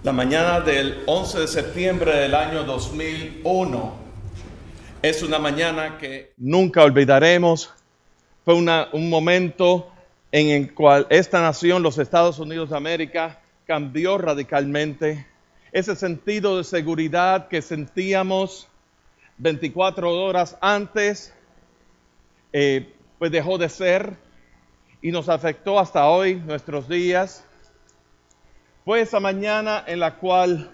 La mañana del 11 de septiembre del año 2001 es una mañana que nunca olvidaremos. Fue un momento en el cual esta nación, los Estados Unidos de América, cambió radicalmente. Ese sentido de seguridad que sentíamos 24 horas antes, pues dejó de ser y nos afectó hasta hoy, nuestros días. Fue esa mañana en la cual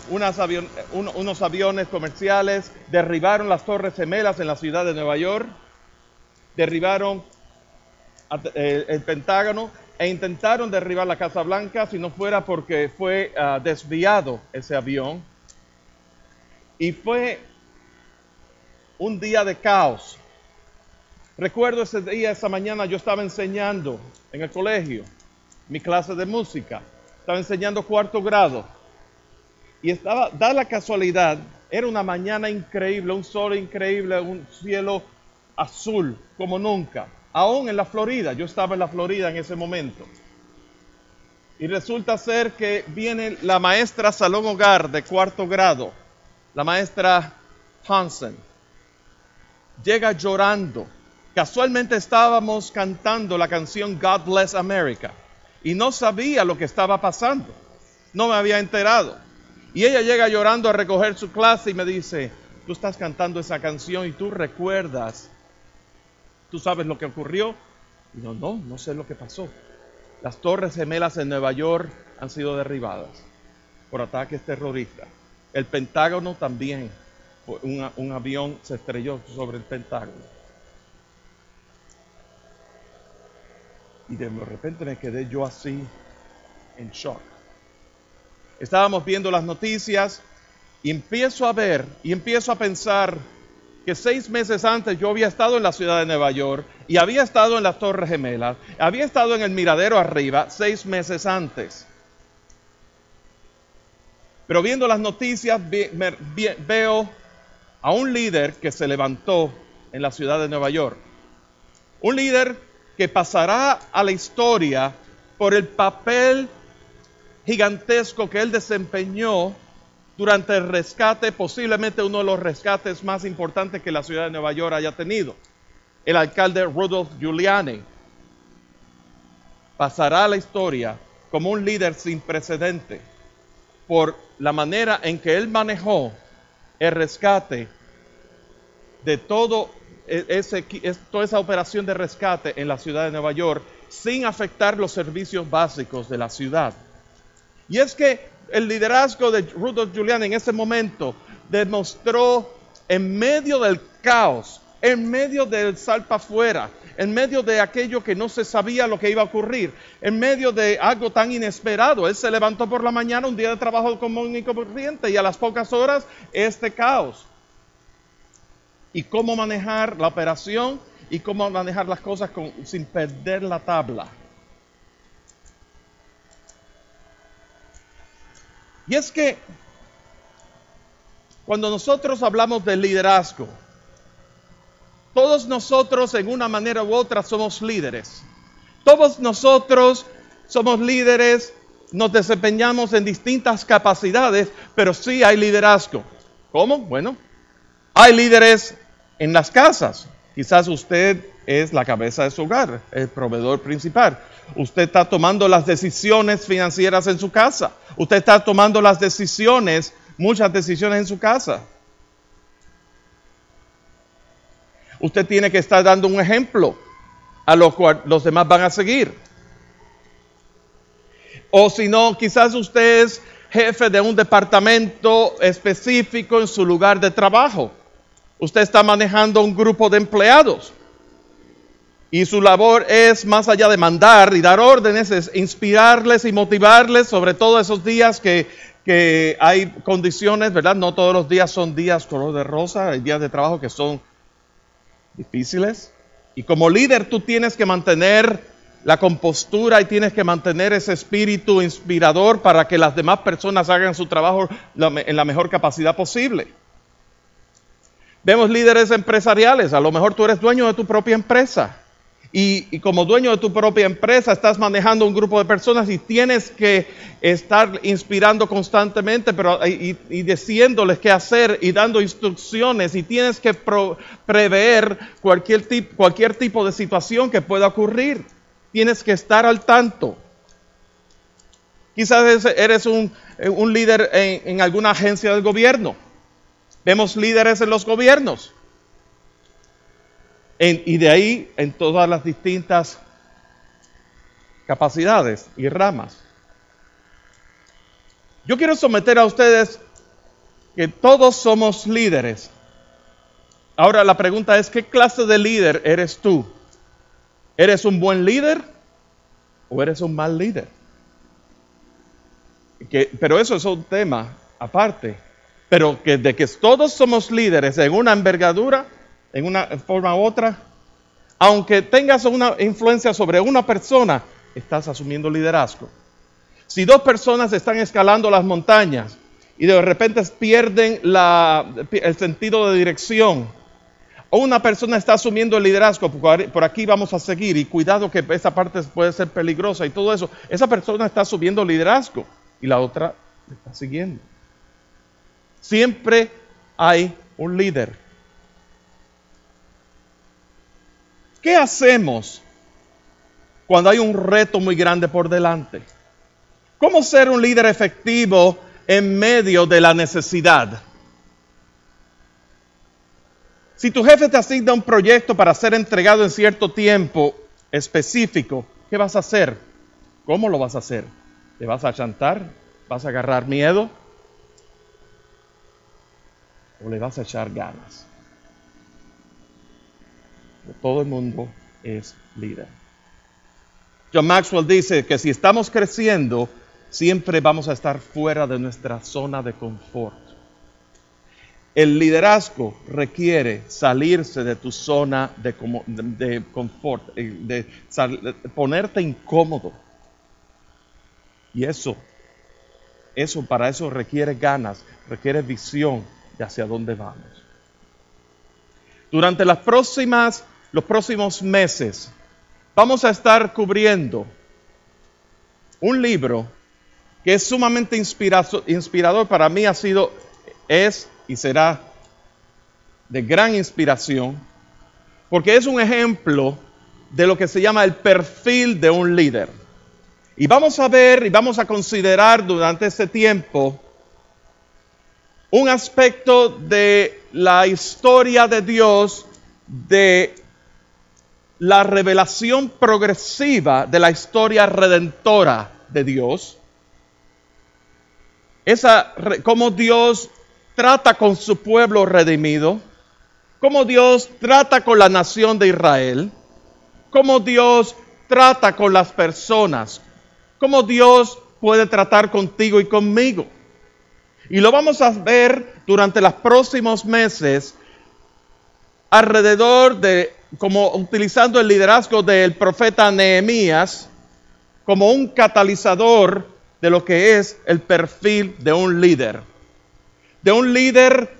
unos aviones comerciales derribaron las Torres Gemelas en la ciudad de Nueva York, derribaron el Pentágono e intentaron derribar la Casa Blanca si no fuera porque fue desviado ese avión. Y fue un día de caos. Recuerdo ese día, esa mañana, yo estaba enseñando en el colegio, mi clase de música. Estaba enseñando cuarto grado. Y da la casualidad, era una mañana increíble, un sol increíble, un cielo azul como nunca. Aún en la Florida, yo estaba en la Florida en ese momento. Y resulta ser que viene la maestra salón hogar de cuarto grado, la maestra Hansen. Llega llorando. Casualmente estábamos cantando la canción God Bless America. Y no sabía lo que estaba pasando. No me había enterado. Y ella llega llorando a recoger su clase y me dice, tú estás cantando esa canción y tú recuerdas. ¿Tú sabes lo que ocurrió? Y no sé lo que pasó. Las Torres Gemelas en Nueva York han sido derribadas por ataques terroristas. El Pentágono también. Un avión se estrelló sobre el Pentágono. Y de repente me quedé yo así en shock. Estábamos viendo las noticias y empiezo a ver y empiezo a pensar que 6 meses antes yo había estado en la ciudad de Nueva York y había estado en las Torres Gemelas, había estado en el Miradero arriba 6 meses antes. Pero viendo las noticias veo a un líder que se levantó en la ciudad de Nueva York. Un líder que pasará a la historia por el papel gigantesco que él desempeñó durante el rescate, posiblemente uno de los rescates más importantes que la ciudad de Nueva York haya tenido. El alcalde Rudolph Giuliani pasará a la historia como un líder sin precedente por la manera en que él manejó el rescate de toda esa operación de rescate en la ciudad de Nueva York sin afectar los servicios básicos de la ciudad. Y es que el liderazgo de Rudolph Giuliani en ese momento demostró en medio del caos, en medio del salpa afuera, en medio de aquello que no se sabía lo que iba a ocurrir, en medio de algo tan inesperado. Él se levantó por la mañana, un día de trabajo común y corriente, y a las pocas horas este caos. Y cómo manejar la operación y cómo manejar las cosas sin perder la tabla. Y es que cuando nosotros hablamos de liderazgo, todos nosotros en una manera u otra somos líderes. Todos nosotros somos líderes, nos desempeñamos en distintas capacidades, pero sí hay liderazgo. ¿Cómo? Bueno, hay líderes en las casas. Quizás usted es la cabeza de su hogar, el proveedor principal. Usted está tomando las decisiones financieras en su casa. Usted está tomando muchas decisiones en su casa. Usted tiene que estar dando un ejemplo a lo cual los demás van a seguir. O si no, quizás usted es jefe de un departamento específico en su lugar de trabajo. Usted está manejando un grupo de empleados. Y su labor es, más allá de mandar y dar órdenes, es inspirarles y motivarles, sobre todo esos días que hay condiciones, ¿verdad? No todos los días son días color de rosa, hay días de trabajo que son difíciles. Y como líder tú tienes que mantener la compostura y tienes que mantener ese espíritu inspirador para que las demás personas hagan su trabajo en la mejor capacidad posible. Vemos líderes empresariales, a lo mejor tú eres dueño de tu propia empresa. Y como dueño de tu propia empresa, estás manejando un grupo de personas y tienes que estar inspirando constantemente, y diciéndoles qué hacer y dando instrucciones, y tienes que prever cualquier tipo de situación que pueda ocurrir. Tienes que estar al tanto. Quizás eres un líder en alguna agencia del gobierno. Vemos líderes en los gobiernos. Y de ahí en todas las distintas capacidades y ramas. Yo quiero someter a ustedes que todos somos líderes. Ahora la pregunta es, ¿qué clase de líder eres tú? ¿Eres un buen líder o eres un mal líder? Pero eso es un tema aparte. Pero de que todos somos líderes en una envergadura, en una forma u otra, aunque tengas una influencia sobre una persona, estás asumiendo liderazgo. Si dos personas están escalando las montañas y de repente pierden el sentido de dirección, o una persona está asumiendo el liderazgo, por aquí vamos a seguir, y cuidado que esa parte puede ser peligrosa y todo eso, esa persona está asumiendo liderazgo y la otra está siguiendo. Siempre hay un líder. ¿Qué hacemos cuando hay un reto muy grande por delante? ¿Cómo ser un líder efectivo en medio de la necesidad? Si tu jefe te asigna un proyecto para ser entregado en cierto tiempo específico, ¿qué vas a hacer? ¿Cómo lo vas a hacer? ¿Te vas a chantar? ¿Vas a agarrar miedo? ¿O le vas a echar ganas? Todo el mundo es líder. John Maxwell dice que si estamos creciendo, siempre vamos a estar fuera de nuestra zona de confort. El liderazgo requiere salirse de tu zona de confort, ponerte incómodo. Y para eso requiere ganas, requiere visión de hacia dónde vamos. Durante los próximos meses, vamos a estar cubriendo un libro que es sumamente inspirador. Para mí es y será de gran inspiración, porque es un ejemplo de lo que se llama el perfil de un líder. Y vamos a ver y vamos a considerar durante este tiempo un aspecto de la historia de Dios, de la revelación progresiva de la historia redentora de Dios. Cómo Dios trata con su pueblo redimido, cómo Dios trata con la nación de Israel, cómo Dios trata con las personas, cómo Dios puede tratar contigo y conmigo. Y lo vamos a ver durante los próximos meses como utilizando el liderazgo del profeta Nehemías como un catalizador de lo que es el perfil de un líder. De un líder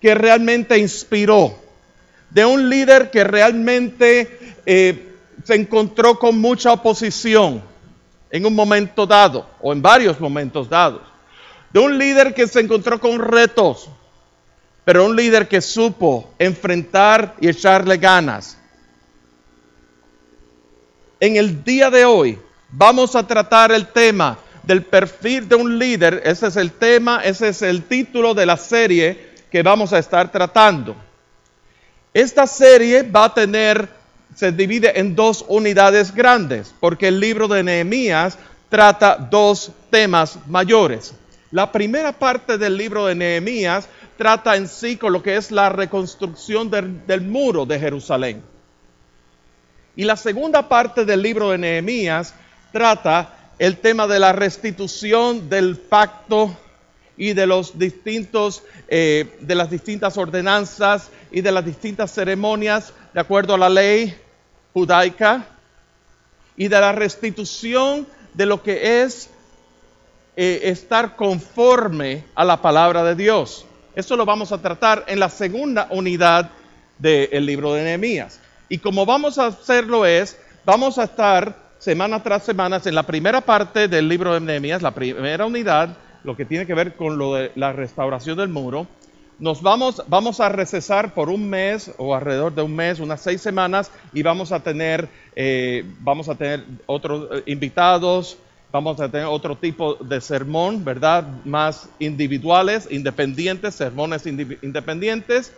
que realmente inspiró. De un líder que realmente se encontró con mucha oposición en un momento dado o en varios momentos dados. De un líder que se encontró con retos, pero un líder que supo enfrentar y echarle ganas. En el día de hoy vamos a tratar el tema del perfil de un líder. Ese es el tema, ese es el título de la serie que vamos a estar tratando. Esta serie se divide en dos unidades grandes, porque el libro de Nehemías trata dos temas mayores. La primera parte del libro de Nehemías trata en sí con lo que es la reconstrucción del muro de Jerusalén. Y la segunda parte del libro de Nehemías trata el tema de la restitución del pacto y de las distintas ordenanzas y de las distintas ceremonias de acuerdo a la ley judaica, y de la restitución de lo que es estar conforme a la palabra de Dios. Eso lo vamos a tratar en la segunda unidad del libro de Nehemías. Y como vamos a hacerlo vamos a estar semana tras semana en la primera parte del libro de Nehemías, la primera unidad, lo que tiene que ver con lo de la restauración del muro. Vamos a recesar por un mes o alrededor de un mes, unas 6 semanas, y vamos a tener otros invitados, vamos a tener otro tipo de sermón, ¿verdad? Más individuales, independientes, sermones independientes.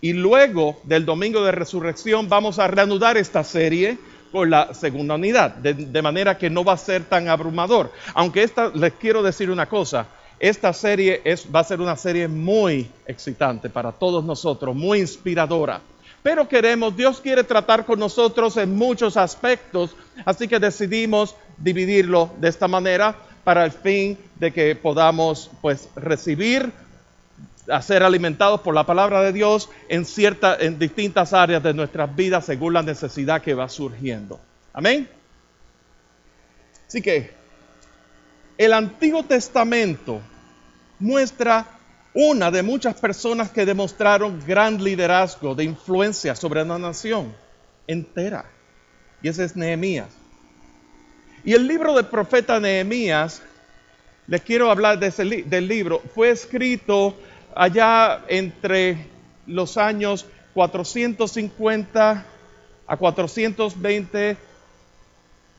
Y luego del domingo de resurrección vamos a reanudar esta serie por la segunda unidad, de manera que no va a ser tan abrumador. Aunque les quiero decir una cosa, esta serie va a ser una serie muy excitante para todos nosotros, muy inspiradora. Pero Dios quiere tratar con nosotros en muchos aspectos, así que decidimos dividirlo de esta manera para el fin de que podamos a ser alimentados por la palabra de Dios en distintas áreas de nuestras vidas según la necesidad que va surgiendo. Amén. Así que el Antiguo Testamento muestra una de muchas personas que demostraron gran liderazgo de influencia sobre una nación entera. Y ese es Nehemías. Y el libro del profeta Nehemías, les quiero hablar del libro, fue escrito allá entre los años 450 a 420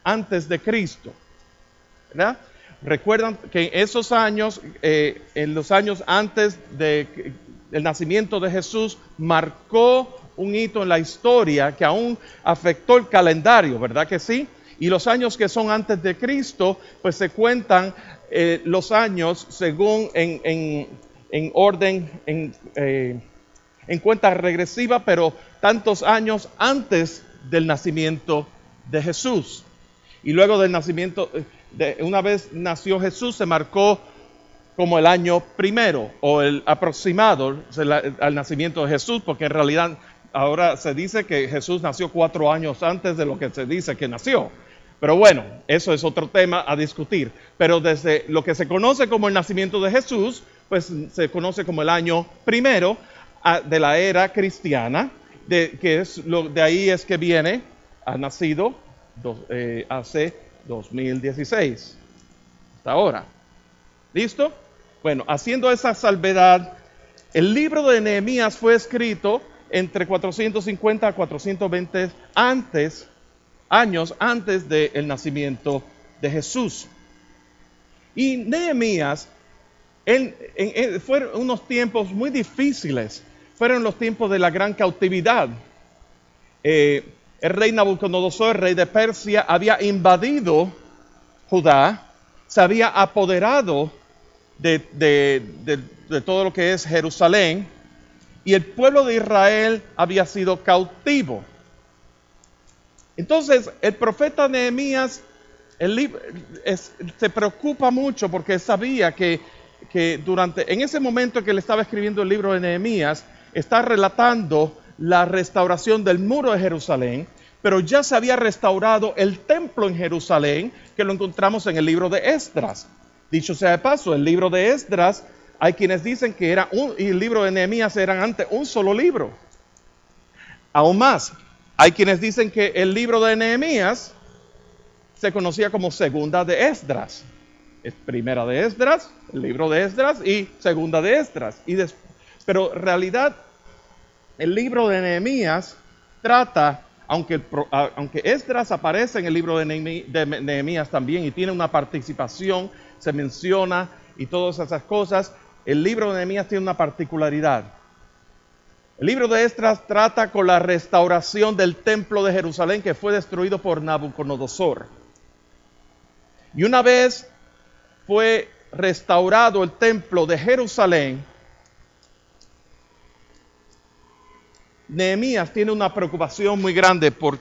antes de Cristo, ¿verdad? Recuerdan que en esos años, en los años antes del nacimiento de Jesús, marcó un hito en la historia que aún afectó el calendario, ¿verdad que sí? Y los años que son antes de Cristo, pues se cuentan los años según en orden, en cuenta regresiva, pero tantos años antes del nacimiento de Jesús. Y luego del nacimiento, una vez nació Jesús, se marcó como el año primero o el aproximado al nacimiento de Jesús, porque en realidad ahora se dice que Jesús nació 4 años antes de lo que se dice que nació. Pero bueno, eso es otro tema a discutir. Pero desde lo que se conoce como el nacimiento de Jesús, pues se conoce como el año primero de la era cristiana, de ahí es que viene, ha nacido hace 2016, hasta ahora. ¿Listo? Bueno, haciendo esa salvedad, el libro de Nehemías fue escrito entre 450 a 420 años antes del nacimiento de Jesús. Y Nehemías, fueron unos tiempos muy difíciles, fueron los tiempos de la gran cautividad. El rey Nabucodonosor, rey de Persia, había invadido Judá, se había apoderado de todo lo que es Jerusalén, y el pueblo de Israel había sido cautivo. Entonces, el profeta Nehemías se preocupa mucho porque sabía que en ese momento que él estaba escribiendo el libro de Nehemías, está relatando la restauración del muro de Jerusalén, pero ya se había restaurado el templo en Jerusalén, que lo encontramos en el libro de Esdras. Dicho sea de paso, el libro de Esdras, hay quienes dicen que y el libro de Nehemías eran antes un solo libro. Aún más, hay quienes dicen que el libro de Nehemías se conocía como segunda de Esdras. Es primera de Esdras, el libro de Esdras y segunda de Esdras. Pero en realidad el libro de Nehemías trata, aunque Esdras aparece en el libro de Nehemías también y tiene una participación, se menciona y todas esas cosas, el libro de Nehemías tiene una particularidad. El libro de Esdras trata con la restauración del templo de Jerusalén que fue destruido por Nabucodonosor. Y una vez fue restaurado el templo de Jerusalén, Nehemías tiene una preocupación muy grande por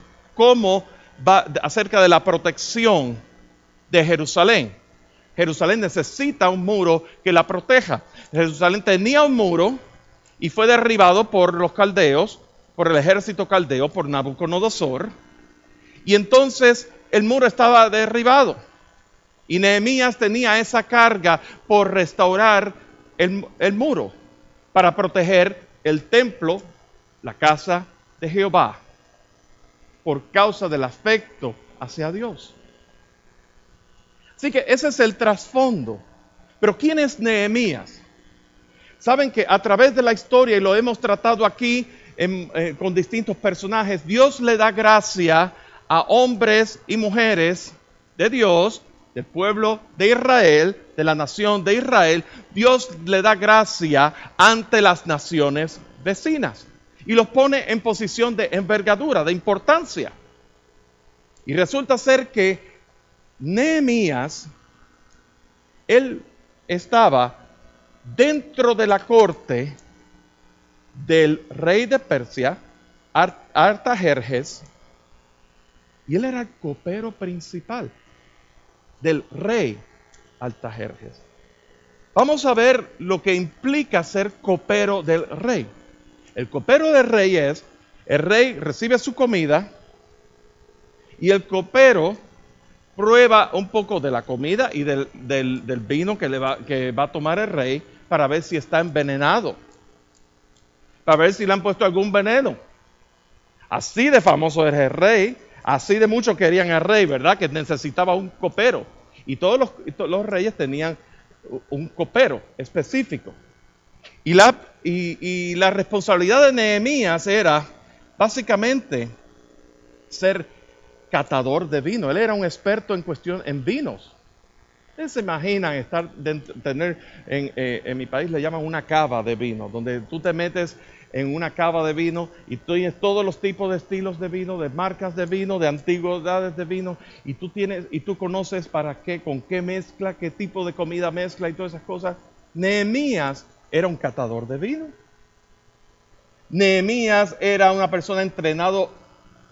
acerca de la protección de Jerusalén. Jerusalén necesita un muro que la proteja. Jerusalén tenía un muro y fue derribado por los caldeos, por el ejército caldeo, por Nabucodonosor. Y entonces el muro estaba derribado. Y Nehemías tenía esa carga por restaurar el muro para proteger el templo, la casa de Jehová. por causa del afecto hacia Dios. Así que ese es el trasfondo. Pero ¿quién es Nehemías? Saben que a través de la historia, y lo hemos tratado aquí con distintos personajes, Dios le da gracia a hombres y mujeres de Dios, del pueblo de Israel, de la nación de Israel. Dios le da gracia ante las naciones vecinas y los pone en posición de envergadura, de importancia. Y resulta ser que Nehemías, él estaba dentro de la corte del rey de Persia, Artajerjes, y él era el copero principal del rey Artajerjes. Vamos a ver lo que implica ser copero del rey. El copero del rey es, el rey recibe su comida y el copero prueba un poco de la comida y del vino que va a tomar el rey para ver si está envenenado, para ver si le han puesto algún veneno. Así de famoso era el rey, así de mucho querían al rey, ¿verdad? Que necesitaba un copero. Y todos los reyes tenían un copero específico. Y la responsabilidad de Nehemías era básicamente ser catador de vino. Él era un experto en vinos. Ustedes se imaginan tener en mi país le llaman una cava de vino, donde tú te metes en una cava de vino y tú tienes todos los tipos de estilos de vino, de marcas de vino, de antigüedades de vino, y tú conoces para qué, con qué mezcla, qué tipo de comida mezcla y todas esas cosas. Nehemías era un catador de vino. Nehemías era una persona entrenado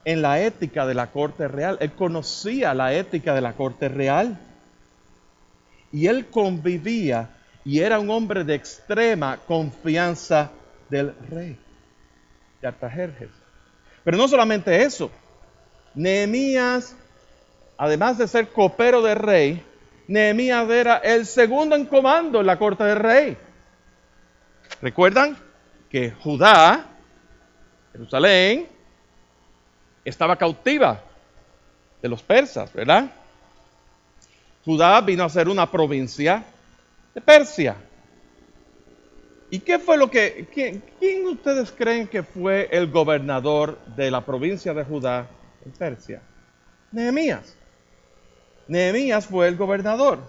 en la ética de la corte real. Él conocía la ética de la corte real. Y él convivía y era un hombre de extrema confianza del rey, de Artajerjes. Pero no solamente eso. Nehemías, además de ser copero del rey, Nehemías era el segundo en comando en la corte del rey. ¿Recuerdan que Judá, Jerusalén, estaba cautiva de los persas, ¿verdad? Judá vino a ser una provincia de Persia. ¿Y qué fue quién ustedes creen que fue el gobernador de la provincia de Judá en Persia? Nehemías. Nehemías fue el gobernador.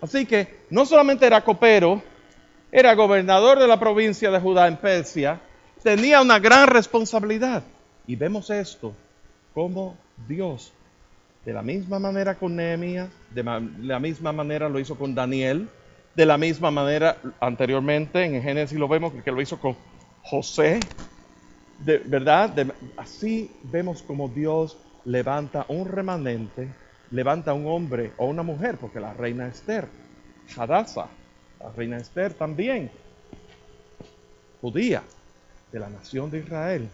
Así que no solamente era copero, era gobernador de la provincia de Judá en Persia, tenía una gran responsabilidad. Y vemos esto, como Dios, de la misma manera con Nehemías, de la misma manera lo hizo con Daniel, de la misma manera anteriormente en Génesis lo vemos que lo hizo con José, ¿verdad? Así vemos como Dios levanta un remanente, levanta un hombre o una mujer, porque la reina Esther, Hadassah, la reina Esther también, judía, de la nación de Israel.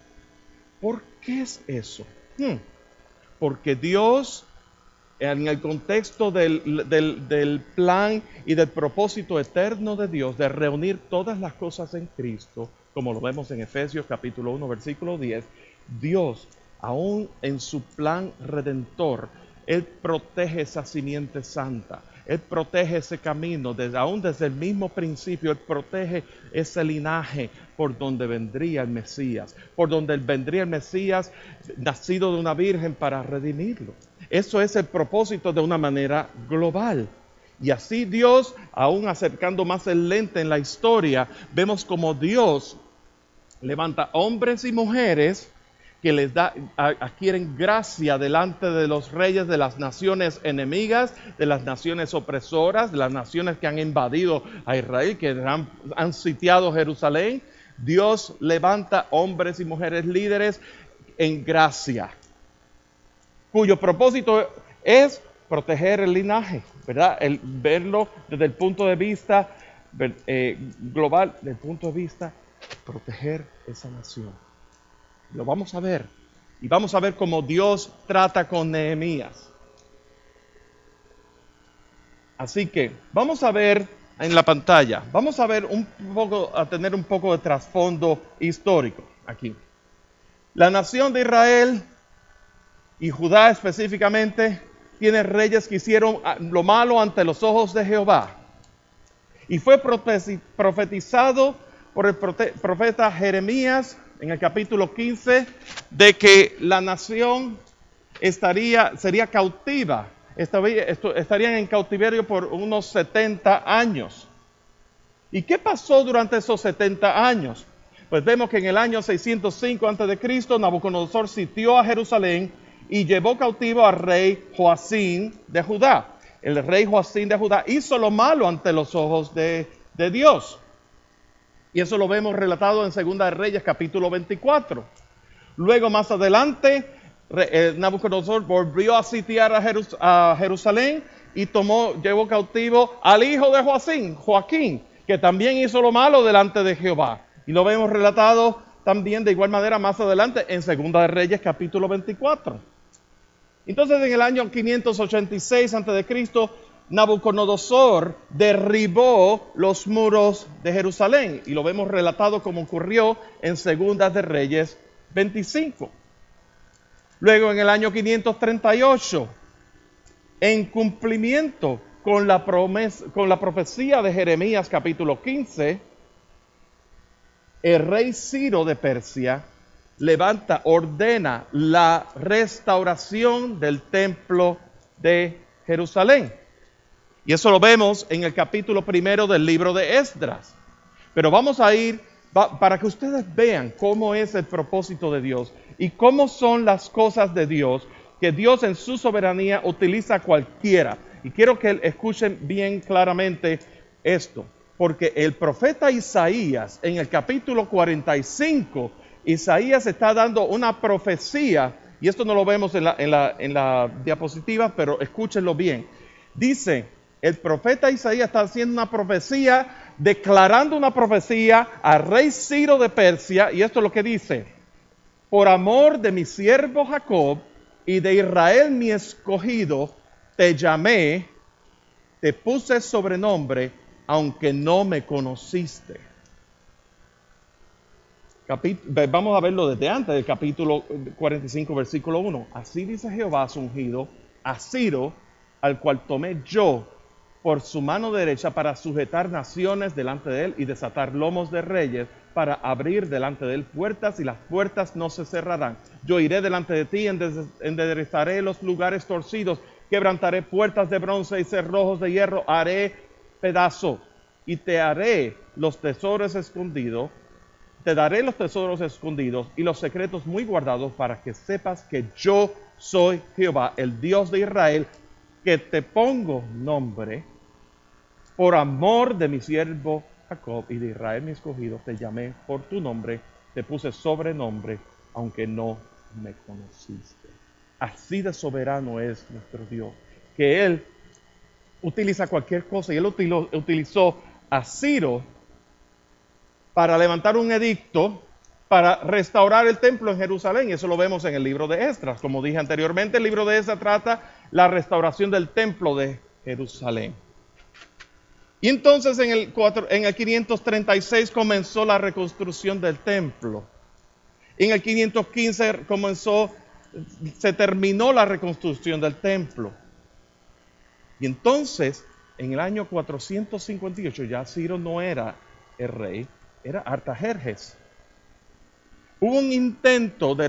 ¿Por qué es eso? Porque Dios, en el contexto del plan y del propósito eterno de Dios de reunir todas las cosas en Cristo, como lo vemos en Efesios capítulo 1, versículo 10, Dios, aún en su plan redentor, Él protege esa simiente santa. Él protege ese camino, aún desde el mismo principio, Él protege ese linaje por donde vendría el Mesías, por donde vendría el Mesías nacido de una virgen para redimirlo. Eso es el propósito de una manera global. Y así Dios, aún acercando más el lente en la historia, vemos como Dios levanta hombres y mujeres que adquieren gracia delante de los reyes de las naciones enemigas, de las naciones opresoras, de las naciones que han invadido a Israel, que han sitiado Jerusalén. Dios levanta hombres y mujeres líderes en gracia, cuyo propósito es proteger el linaje, ¿verdad? El verlo desde el punto de vista global, desde el punto de vista proteger esa nación. Lo vamos a ver. Y vamos a ver cómo Dios trata con Nehemías. Así que vamos a ver en la pantalla. Vamos a ver a tener un poco de trasfondo histórico aquí. La nación de Israel y Judá específicamente tiene reyes que hicieron lo malo ante los ojos de Jehová. Y fue profetizado por el profeta Jeremías en el capítulo 15 de que la nación sería cautiva, estarían en cautiverio por unos 70 años. ¿Y qué pasó durante esos 70 años? Pues vemos que en el año 605 a.C., Nabucodonosor sitió a Jerusalén y llevó cautivo al rey Joacim de Judá. El rey Joacim de Judá hizo lo malo ante los ojos de Dios. Y eso lo vemos relatado en Segunda de Reyes, capítulo 24. Luego, más adelante, Nabucodonosor volvió a sitiar a Jerusalén y llevó cautivo al hijo de Joaquín, que también hizo lo malo delante de Jehová. Y lo vemos relatado también de igual manera más adelante en Segunda de Reyes, capítulo 24. Entonces, en el año 586 a.C., Nabucodonosor derribó los muros de Jerusalén. Y lo vemos relatado como ocurrió en Segunda de Reyes 25. Luego, en el año 538, en cumplimiento con la profecía de Jeremías capítulo 15, el rey Ciro de Persia ordena la restauración del templo de Jerusalén. Y eso lo vemos en el capítulo 1 del libro de Esdras. Pero vamos a ir para que ustedes vean cómo es el propósito de Dios y cómo son las cosas de Dios, que Dios en su soberanía utiliza a cualquiera. Y quiero que escuchen bien claramente esto, porque el profeta Isaías, en el capítulo 45, Isaías está dando una profecía, y esto no lo vemos en la diapositiva, pero escúchenlo bien. Dice, el profeta Isaías está haciendo una profecía, declarando una profecía al rey Ciro de Persia, y esto es lo que dice: por amor de mi siervo Jacob y de Israel mi escogido, te llamé, te puse sobrenombre, aunque no me conociste. Vamos a verlo desde antes del capítulo 45, versículo 1. Así dice Jehová a su ungido, a Ciro, al cual tomé yo por su mano derecha para sujetar naciones delante de él y desatar lomos de reyes, para abrir delante de él puertas, y las puertas no se cerrarán. Yo iré delante de ti, enderezaré los lugares torcidos, quebrantaré puertas de bronce y cerrojos de hierro, haré pedazo, y te daré los tesoros escondidos y los secretos muy guardados, para que sepas que yo soy Jehová, el Dios de Israel, que te pongo nombre. Por amor de mi siervo Jacob y de Israel mi escogido, te llamé por tu nombre, te puse sobrenombre, aunque no me conociste. Así de soberano es nuestro Dios, que Él utiliza cualquier cosa, y Él utilizó a Ciro para levantar un edicto para restaurar el templo en Jerusalén, y eso lo vemos en el libro de Esdras. Como dije anteriormente, el libro de Esdras trata la restauración del templo de Jerusalén. Y entonces en el 536 comenzó la reconstrucción del templo. En el 515 se terminó la reconstrucción del templo. Y entonces, en el año 458, ya Ciro no era el rey, era Artajerjes. Hubo un intento de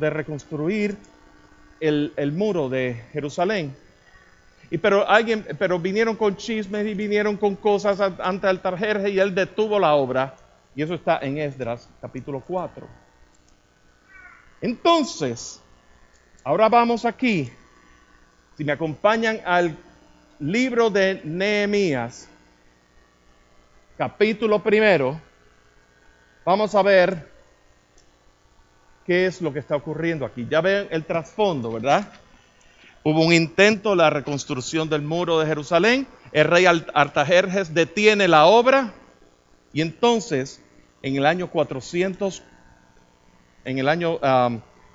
reconstruir el muro de Jerusalén. Pero vinieron con chismes y vinieron con cosas ante Artajerjes, y él detuvo la obra. Y eso está en Esdras, capítulo 4. Entonces, ahora vamos aquí. Si me acompañan al libro de Nehemías, capítulo 1, vamos a ver qué es lo que está ocurriendo aquí. Ya ven el trasfondo, ¿verdad? Hubo un intento de la reconstrucción del muro de Jerusalén. El rey Artajerjes detiene la obra, y entonces en el año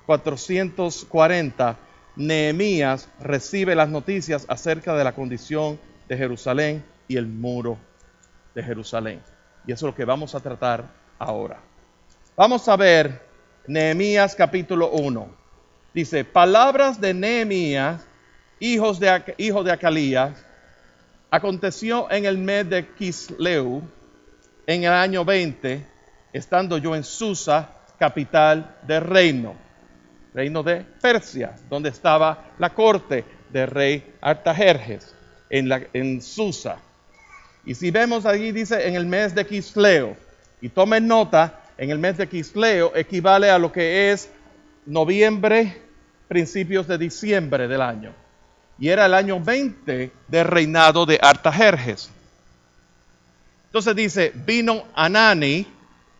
440, Nehemías recibe las noticias acerca de la condición de Jerusalén y el muro de Jerusalén. Y eso es lo que vamos a tratar ahora. Vamos a ver Nehemías capítulo 1. Dice, palabras de Nehemías, hijo de Acalías, aconteció en el mes de Quisleu, en el año 20, estando yo en Susa, capital del reino de Persia, donde estaba la corte del rey Artajerjes, en Susa. Y si vemos allí, dice, en el mes de Quisleu, y tomen nota, en el mes de Quisleu equivale a lo que es noviembre, principios de diciembre del año. Y era el año 20 del reinado de Artajerjes. Entonces dice, vino Anani,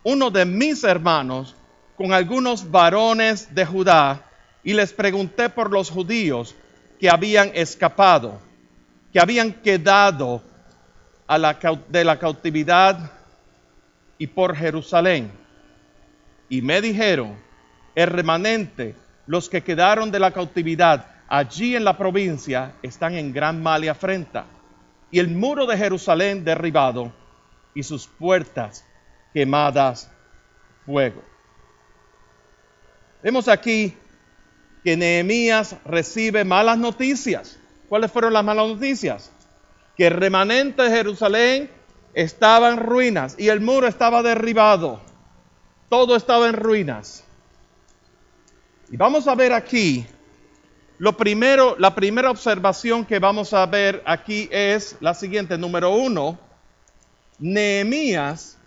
uno de mis hermanos, con algunos varones de Judá, y les pregunté por los judíos que habían escapado, que habían quedado de la cautividad y por Jerusalén. Y me dijeron, el remanente, los que quedaron de la cautividad allí en la provincia, están en gran mal y afrenta, y el muro de Jerusalén derribado, y sus puertas quemadas fuego. Vemos aquí que Nehemías recibe malas noticias. ¿Cuáles fueron las malas noticias? Que el remanente de Jerusalén estaba en ruinas y el muro estaba derribado. Todo estaba en ruinas. Y vamos a ver aquí, la primera observación que vamos a ver aquí es la siguiente. Número 1, Nehemías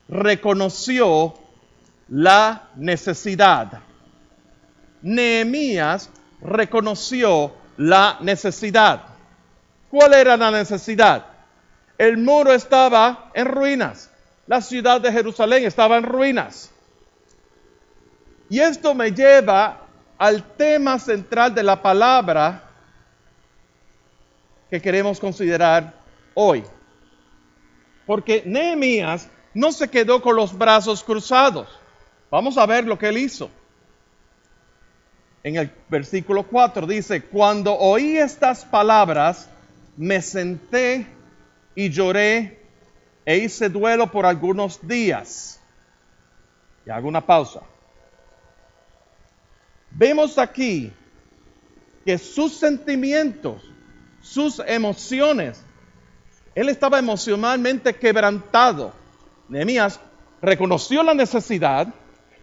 reconoció la necesidad. Nehemías reconoció la necesidad. ¿Cuál era la necesidad? El muro estaba en ruinas. La ciudad de Jerusalén estaba en ruinas. Y esto me lleva al tema central de la palabra que queremos considerar hoy. Porque Nehemías no se quedó con los brazos cruzados. Vamos a ver lo que él hizo. En el versículo 4 dice, cuando oí estas palabras, me senté y lloré e hice duelo por algunos días. Y hago una pausa. Vemos aquí que sus sentimientos, sus emociones, él estaba emocionalmente quebrantado. Nehemías reconoció la necesidad,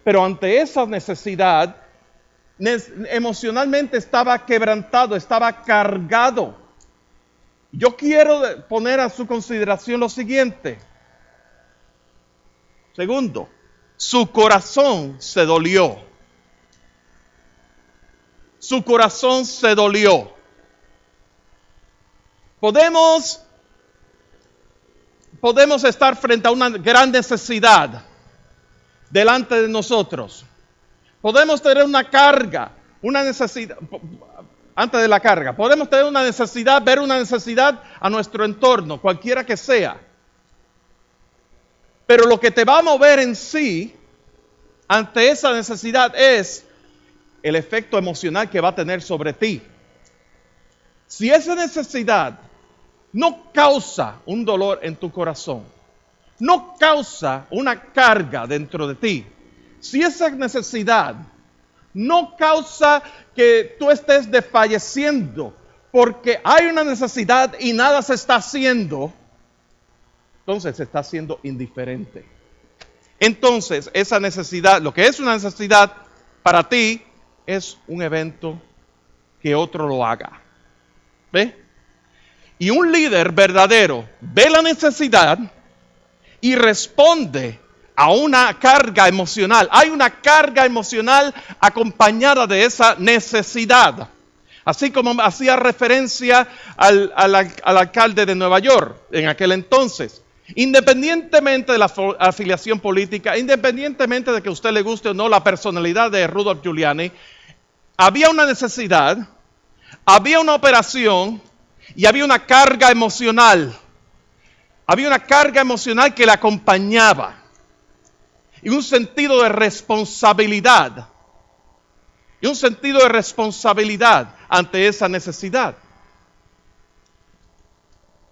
pero ante esa necesidad, emocionalmente estaba quebrantado, estaba cargado. Yo quiero poner a su consideración lo siguiente. Segundo, su corazón se dolió. Su corazón se dolió. Podemos estar frente a una gran necesidad delante de nosotros. Podemos tener una carga, una necesidad, antes de la carga. Podemos tener una necesidad, ver una necesidad a nuestro entorno, cualquiera que sea. Pero lo que te va a mover en sí, ante esa necesidad, es el efecto emocional que va a tener sobre ti. Si esa necesidad no causa un dolor en tu corazón, no causa una carga dentro de ti, si esa necesidad no causa que tú estés desfalleciendo porque hay una necesidad y nada se está haciendo, entonces se está haciendo indiferente. Entonces esa necesidad, lo que es una necesidad para ti, es un evento que otro lo haga. ¿Ve? Y un líder verdadero ve la necesidad y responde a una carga emocional. Hay una carga emocional acompañada de esa necesidad. Así como hacía referencia al alcalde de Nueva York en aquel entonces. Independientemente de la afiliación política, independientemente de que a usted le guste o no la personalidad de Rudolph Giuliani, había una necesidad, había una operación y había una carga emocional. Había una carga emocional que la acompañaba. Y un sentido de responsabilidad. Y un sentido de responsabilidad ante esa necesidad.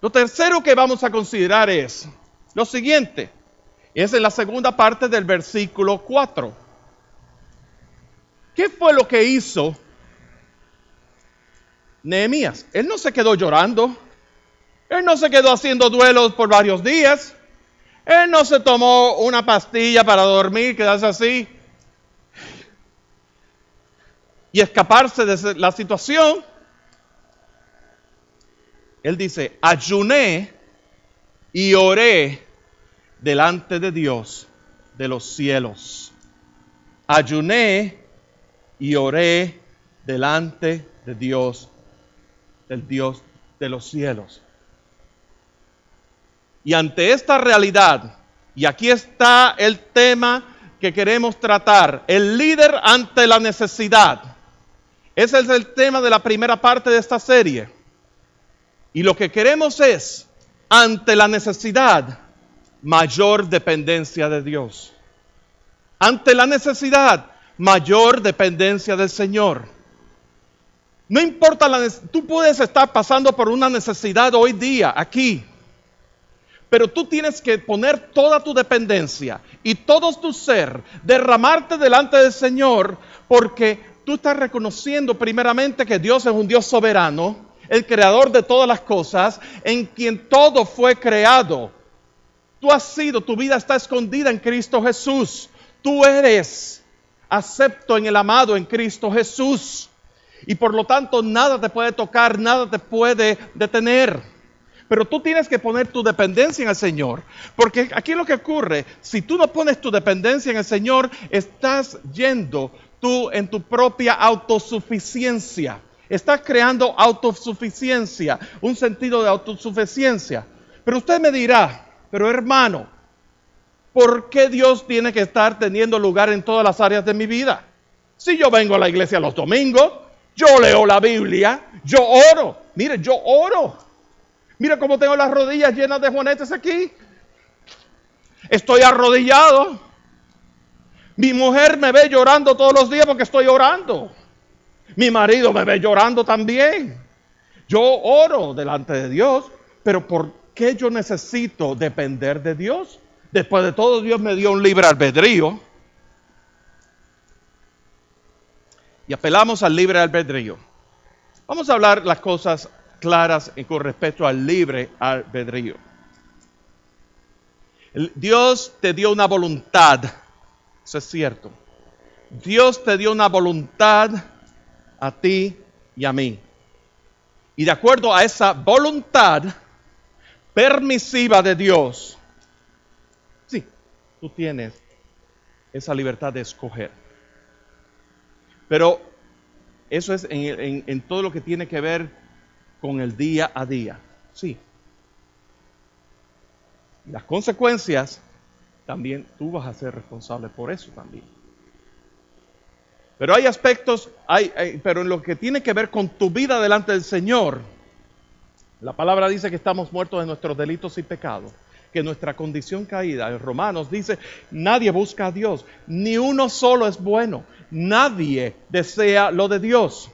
Lo tercero que vamos a considerar es lo siguiente. Es en la segunda parte del versículo 4. ¿Qué fue lo que hizo Nehemías? Él no se quedó llorando. Él no se quedó haciendo duelos por varios días. Él no se tomó una pastilla para dormir, quedarse así y escaparse de la situación. Él dice, ayuné y oré delante de Dios de los cielos. Ayuné y oré delante de Dios, del Dios de los cielos. Y ante esta realidad, y aquí está el tema que queremos tratar, el líder ante la necesidad. Ese es el tema de la primera parte de esta serie. Y lo que queremos es, ante la necesidad, mayor dependencia de Dios. Ante la necesidad, mayor dependencia del Señor. No importa tú puedes estar pasando por una necesidad hoy día, aquí. Pero tú tienes que poner toda tu dependencia y todo tu ser, derramarte delante del Señor, porque tú estás reconociendo primeramente que Dios es un Dios soberano, el creador de todas las cosas, en quien todo fue creado. Tu vida está escondida en Cristo Jesús. Tú eres acepto en el amado en Cristo Jesús. Y por lo tanto nada te puede tocar, nada te puede detener. Pero tú tienes que poner tu dependencia en el Señor. Porque aquí lo que ocurre, si tú no pones tu dependencia en el Señor, estás yendo tú en tu propia autosuficiencia. Estás creando autosuficiencia, un sentido de autosuficiencia. Pero usted me dirá, pero hermano, ¿por qué Dios tiene que estar teniendo lugar en todas las áreas de mi vida? Si yo vengo a la iglesia los domingos, yo leo la Biblia, yo oro. Mire, yo oro. Mira cómo tengo las rodillas llenas de juanetes aquí. Estoy arrodillado. Mi mujer me ve llorando todos los días porque estoy orando. Mi marido me ve llorando también. Yo oro delante de Dios, pero ¿por qué yo necesito depender de Dios? Después de todo, Dios me dio un libre albedrío. Y apelamos al libre albedrío. Vamos a hablar las cosas claras con respecto al libre albedrío. Dios te dio una voluntad, eso es cierto. Dios te dio una voluntad a ti y a mí. Y de acuerdo a esa voluntad permisiva de Dios, sí, tú tienes esa libertad de escoger. Pero eso es en todo lo que tiene que ver con el día a día, sí. Las consecuencias, también tú vas a ser responsable por eso también. Pero hay aspectos, pero en lo que tiene que ver con tu vida delante del Señor, la palabra dice que estamos muertos de nuestros delitos y pecados, que nuestra condición caída, en Romanos dice, nadie busca a Dios, ni uno solo es bueno, nadie desea lo de Dios.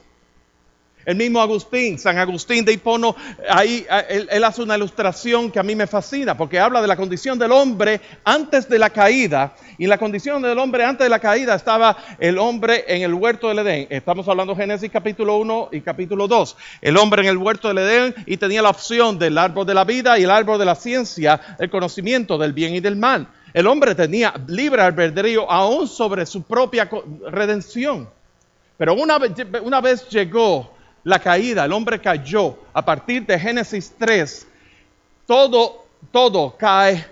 El mismo Agustín, San Agustín de Hipono, ahí él hace una ilustración que a mí me fascina, porque habla de la condición del hombre antes de la caída. Y en la condición del hombre antes de la caída estaba el hombre en el huerto del Edén. Estamos hablando de Génesis capítulo 1 y capítulo 2. El hombre en el huerto del Edén y tenía la opción del árbol de la vida y el árbol de la ciencia, el conocimiento del bien y del mal. El hombre tenía libre albedrío aún sobre su propia redención. Pero una vez llegó la caída, el hombre cayó. A partir de Génesis 3, todo cae,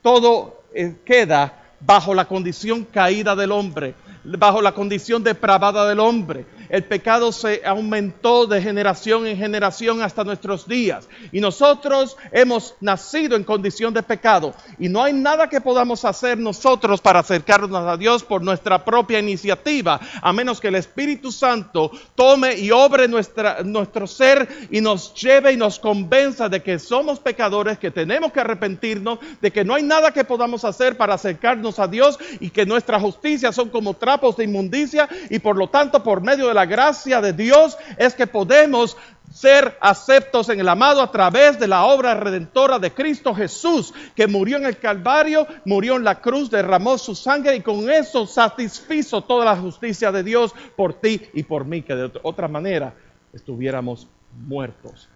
todo queda bajo la condición caída del hombre, bajo la condición depravada del hombre. El pecado se aumentó de generación en generación hasta nuestros días. Y nosotros hemos nacido en condición de pecado. Y no hay nada que podamos hacer nosotros para acercarnos a Dios por nuestra propia iniciativa, a menos que el Espíritu Santo tome y obre nuestro ser y nos lleve y nos convenza de que somos pecadores, que tenemos que arrepentirnos, de que no hay nada que podamos hacer para acercarnos a Dios y que nuestras justicias son como trapos de inmundicia y por lo tanto por medio de la gracia de Dios es que podemos ser aceptos en el amado a través de la obra redentora de Cristo Jesús, que murió en el Calvario, murió en la cruz, derramó su sangre y con eso satisfizo toda la justicia de Dios por ti y por mí, que de otra manera estuviéramos muertos,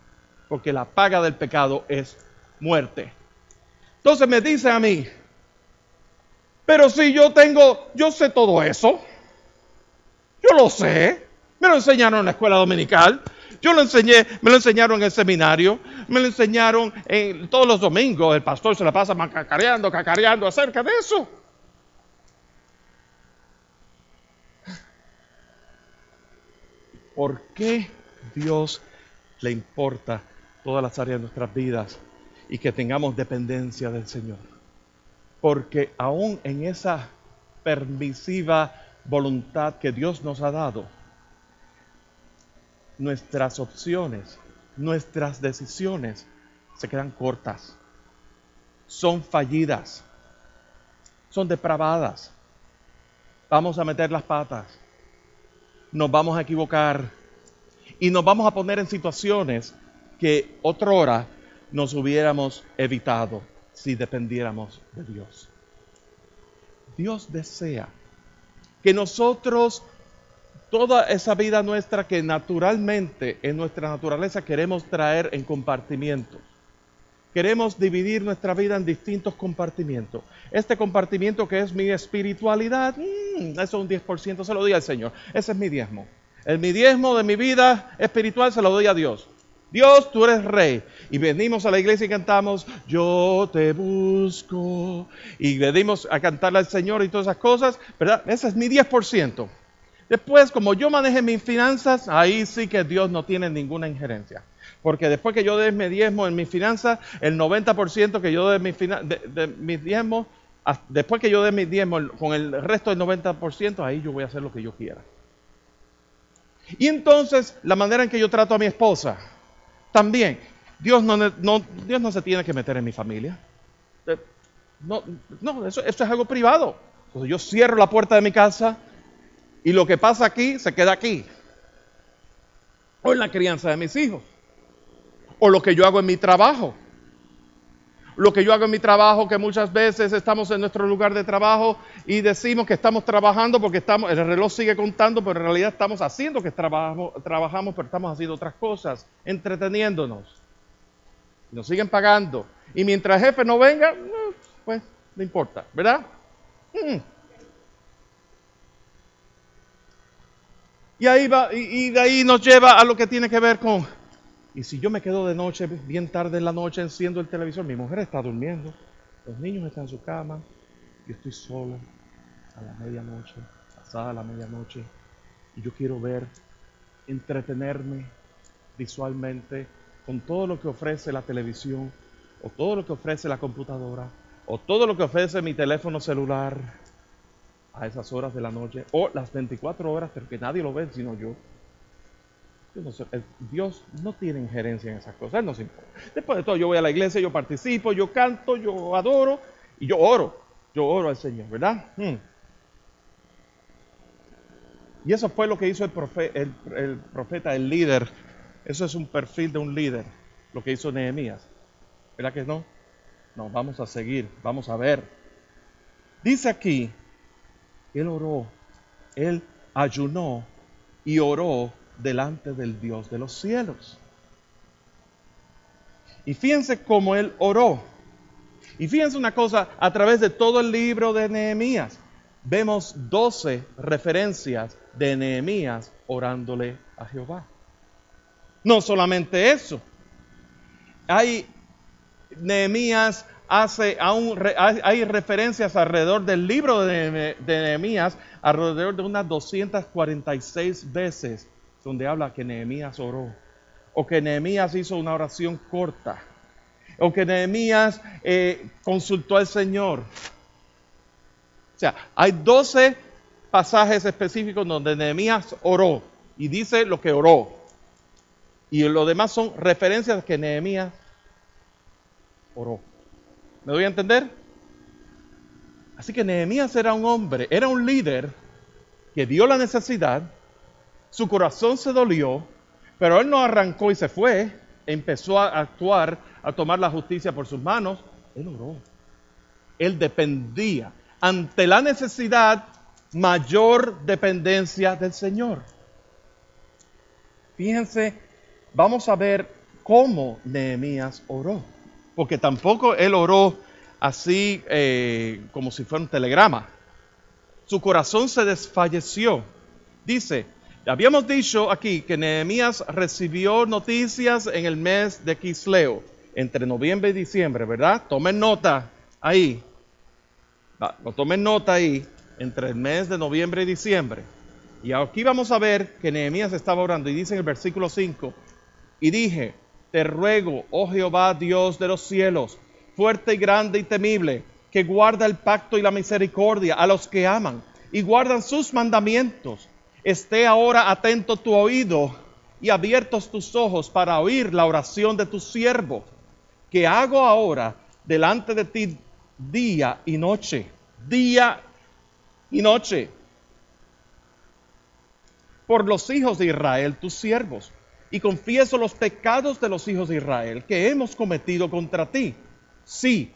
porque la paga del pecado es muerte. Entonces me dice a mí, pero si yo sé todo eso, yo lo sé, me lo enseñaron en la escuela dominical, me lo enseñaron en el seminario, me lo enseñaron todos los domingos, el pastor se la pasa cacareando acerca de eso. ¿Por qué Dios le importa todas las áreas de nuestras vidas y que tengamos dependencia del Señor? Porque aún en esa permisiva voluntad que Dios nos ha dado, nuestras opciones, nuestras decisiones se quedan cortas, son fallidas, son depravadas. Vamos a meter las patas, nos vamos a equivocar y nos vamos a poner en situaciones que otrora nos hubiéramos evitado si dependiéramos de Dios. Dios desea que nosotros, toda esa vida nuestra que naturalmente en nuestra naturaleza queremos traer en compartimientos. Queremos dividir nuestra vida en distintos compartimientos. Este compartimiento que es mi espiritualidad, eso es un 10%, se lo doy al Señor. Ese es mi diezmo. Mi diezmo de mi vida espiritual se lo doy a Dios. Dios, tú eres rey. Y venimos a la iglesia y cantamos, yo te busco. Y venimos a cantarle al Señor y todas esas cosas, ¿verdad? Ese es mi 10%. Después, como yo maneje mis finanzas, ahí sí que Dios no tiene ninguna injerencia. Porque después que yo dé mi diezmo en mis finanzas, el 90% que yo dé de mis diezmos, después que yo dé mi diezmo con el resto del 90%, ahí yo voy a hacer lo que yo quiera. Y entonces, la manera en que yo trato a mi esposa, también, Dios no se tiene que meter en mi familia. Eso es algo privado. Entonces yo cierro la puerta de mi casa y lo que pasa aquí, se queda aquí. O en la crianza de mis hijos. O lo que yo hago en mi trabajo. Lo que yo hago en mi trabajo, que muchas veces estamos en nuestro lugar de trabajo y decimos que estamos trabajando porque el reloj sigue contando, pero en realidad estamos haciendo que trabajamos, pero estamos haciendo otras cosas, entreteniéndonos. Nos siguen pagando. Y mientras el jefe no venga, pues no importa, ¿verdad? Y ahí va, y de ahí nos lleva a lo que tiene que ver con, y si yo me quedo de noche, bien tarde en la noche, enciendo el televisor, mi mujer está durmiendo, los niños están en su cama, yo estoy solo a la medianoche, pasada la medianoche, y yo quiero ver, entretenerme visualmente con todo lo que ofrece la televisión, o todo lo que ofrece la computadora, o todo lo que ofrece mi teléfono celular a esas horas de la noche, o las 24 horas, porque nadie lo ve sino yo. Dios no tiene injerencia en esas cosas, Él no se importa. Después de todo, yo voy a la iglesia, yo participo, yo canto, yo adoro y yo oro al Señor, ¿verdad? Y eso fue lo que hizo el profeta, el líder. Eso es un perfil de un líder, lo que hizo Nehemías. ¿Verdad que no? No, vamos a seguir, vamos a ver. Dice aquí, él oró, él ayunó y oró delante del Dios de los cielos. Y fíjense cómo él oró. Y fíjense una cosa, a través de todo el libro de Nehemías, vemos 12 referencias de Nehemías orándole a Jehová. No solamente eso. Nehemías hay referencias alrededor del libro de Nehemías, alrededor de unas 246 veces, donde habla que Nehemías oró, o que Nehemías hizo una oración corta, o que Nehemías consultó al Señor. O sea, hay 12 pasajes específicos donde Nehemías oró, y dice lo que oró, y lo demás son referencias que Nehemías oró. ¿Me doy a entender? Así que Nehemías era un hombre, era un líder que vio la necesidad, su corazón se dolió, Pero él no arrancó y se fue, empezó a actuar, a tomar la justicia por sus manos. Él oró. Él dependía. Ante la necesidad, mayor dependencia del Señor. Fíjense, vamos a ver cómo Nehemías oró. Porque tampoco él oró así como si fuera un telegrama. Su corazón se desfalleció. Dice, habíamos dicho aquí que Nehemías recibió noticias en el mes de Quisleo, entre noviembre y diciembre, ¿verdad? Tomen nota ahí. Tomen nota ahí, entre el mes de noviembre y diciembre. Y aquí vamos a ver que Nehemías estaba orando y dice en el versículo 5, y dije, te ruego, oh Jehová, Dios de los cielos, fuerte y grande y temible, que guarda el pacto y la misericordia a los que aman y guardan sus mandamientos. Esté ahora atento tu oído y abiertos tus ojos para oír la oración de tu siervo, que hago ahora delante de ti día y noche, por los hijos de Israel, tus siervos, y confieso los pecados de los hijos de Israel que hemos cometido contra ti. Sí,